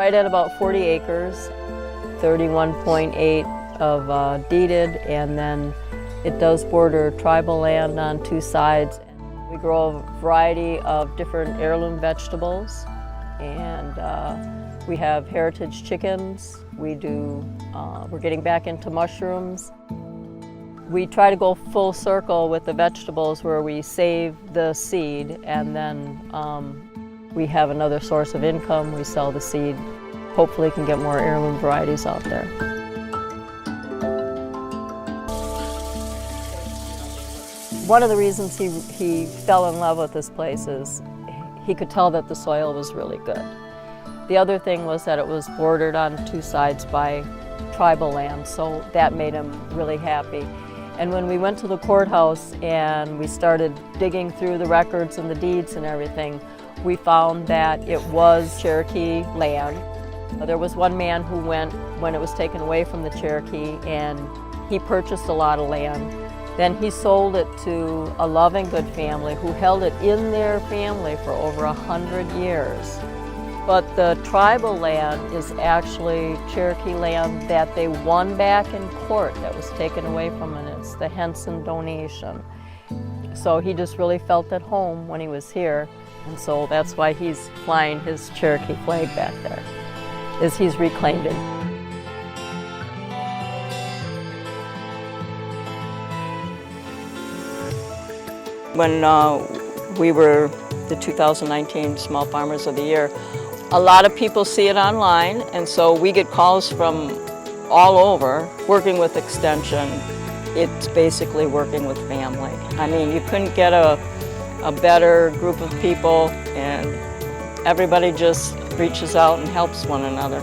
right at about 40 acres, 31.8 of deeded, and then it does border tribal land on two sides. We grow a variety of different heirloom vegetables, and we have heritage chickens. We're getting back into mushrooms. We try to go full circle with the vegetables where we save the seed and then we have another source of income. We sell the seed. Hopefully can get more heirloom varieties out there. One of the reasons he fell in love with this place is he could tell that the soil was really good. The other thing was that it was bordered on two sides by tribal land, so that made him really happy. And when we went to the courthouse and we started digging through the records and the deeds and everything, we found that it was Cherokee land. There was one man who went when it was taken away from the Cherokee, and he purchased a lot of land. Then he sold it to a loving good family who held it in their family for over 100 years. But the tribal land is actually Cherokee land that they won back in court that was taken away from them. It's the Henson donation. So he just really felt at home when he was here, and so that's why he's flying his Cherokee flag back there, is he's reclaimed it. When we were the 2019 Small Farmers of the Year, a lot of people see it online, and so we get calls from all over. Working with Extension, it's basically working with family. I mean, you couldn't get a better group of people, and everybody just reaches out and helps one another.